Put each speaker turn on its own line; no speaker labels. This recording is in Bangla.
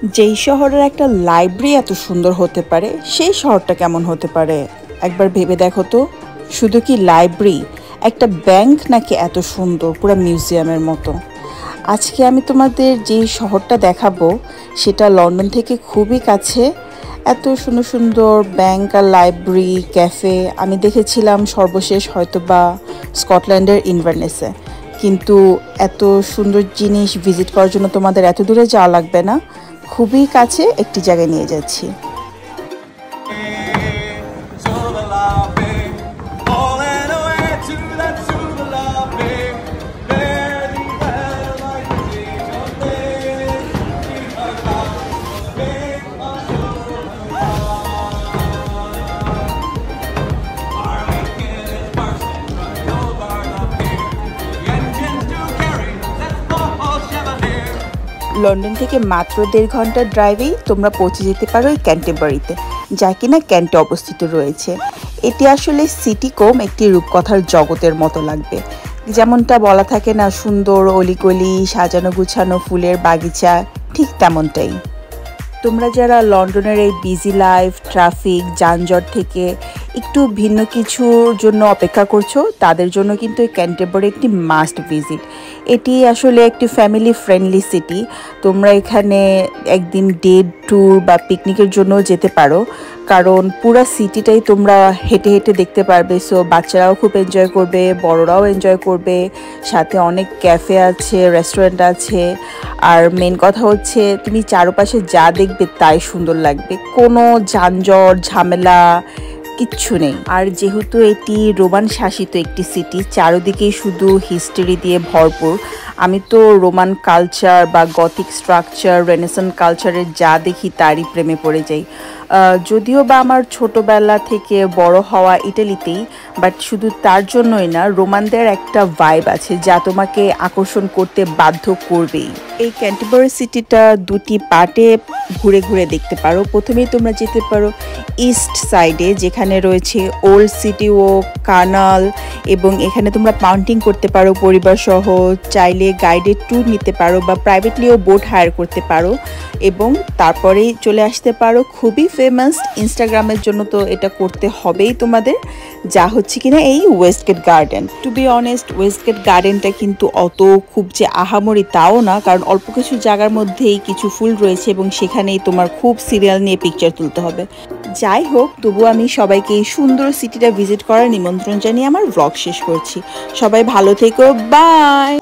যেই শহরের একটা লাইব্রেরি এত সুন্দর হতে পারে সেই শহরটা কেমন হতে পারে একবার ভেবে দেখো তো। শুধু কি লাইব্রেরি, একটা ব্যাংক নাকি এত সুন্দর পুরো মিউজিয়ামের মতো। আজকে আমি তোমাদের যেই শহরটা দেখাবো সেটা লন্ডন থেকে খুবই কাছে। এত সুন্দর সুন্দর ব্যাংক আর লাইব্রেরি, ক্যাফে আমি দেখেছিলাম সর্বশেষ হয়তোবা স্কটল্যান্ডের ইনভারনেসে। কিন্তু এত সুন্দর জিনিস ভিজিট করার জন্য তোমাদের এত দূরে যাওয়া লাগবে না, খুবই কাছে একটি জায়গায় নিয়ে যাচ্ছি। লন্ডন থেকে মাত্র 1.5 ঘন্টার ড্রাইভেই তোমরা পৌঁছে যেতে পারো এই ক্যান্টারবারিতে, যা কিনা ক্যান্টে অবস্থিত রয়েছে। এটি আসলে সিটি কম একটি রূপকথার জগতের মতো লাগবে। যেমনটা বলা থাকে না, সুন্দর অলিগলি, সাজানো গুছানো ফুলের বাগিচা, ঠিক তেমনটাই। তোমরা যারা লন্ডনের এই বিজি লাইফ, ট্রাফিক, যানজট থেকে একটু ভিন্ন কিছুর জন্য অপেক্ষা করছো, তাদের জন্য কিন্তু এই ক্যান্টারবারি একটি মাস্ট ভিজিট। এটি আসলে একটি ফ্যামিলি ফ্রেন্ডলি সিটি। তোমরা এখানে একদিন ডে ট্যুর বা পিকনিকের জন্য যেতে পারো, কারণ পুরো সিটিটাই তোমরা হেঁটে হেঁটে দেখতে পারবে। সো বাচ্চারাও খুব এনজয় করবে, বড়রাও এনজয় করবে। সাথে অনেক ক্যাফে আছে, রেস্টুরেন্ট আছে। আর মেন কথা হচ্ছে তুমি চারপাশে যা দেখবে তাই সুন্দর লাগবে, কোনো যানজট ঝামেলা কিচ্ছু নেই। আর যেহেতু এটি রোমান শাসিত একটি সিটি, চারদিকেই শুধু হিস্ট্রি দিয়ে ভরপুর। আমি তো রোমান কালচার বা গথিক স্ট্রাকচার, রেনেসান্স কালচারের যা দেখি তারই প্রেমে পড়ে যাই। যদিও বা আমার ছোটোবেলা থেকে বড় হওয়া ইটালিতেই, বাট শুধু তার জন্যই না, রোমানদের একটা ভাইব আছে যা তোমাকে আকর্ষণ করতে বাধ্য করবেই। এই ক্যান্টারবারি সিটিটা দুটি পার্টে ঘুরে ঘুরে দেখতে পারো। প্রথমেই তোমরা যেতে পারো ইস্ট সাইডে, যেখানে রয়েছে ওল্ড সিটি ও কানাল, এবং এখানে তোমরা পাউন্টিং করতে পারো পরিবার সহ। চাইলে গাইডেড ট্যুর নিতে পারো বা প্রাইভেটলিও বোট হায়ার করতে পারো, এবং তারপরেই চলে আসতে পারো খুবই ফেমাস, ইনস্টাগ্রামের জন্য তো এটা করতে হবেই তোমাদের, যা হচ্ছে কিনা এই ওয়েস্টগেট গার্ডেন। টু বি অনেস্ট, ওয়েস্টগেট গার্ডেনটা কিন্তু অত খুব যে আহামরি তাও না, কারণ অল্প কিছু জায়গার মধ্যেই কিছু ফুল রয়েছে এবং সেখানেই তোমার খুব সিরিয়াল নিয়ে পিকচার তুলতে হবে। যাই হোক, তবু আমি সবাইকে এই সুন্দর সিটিটা ভিজিট করার নিমন্ত্রণ জানিয়ে আমার ব্লগ শেষ করছি। সবাই ভালো থেকো, বাই।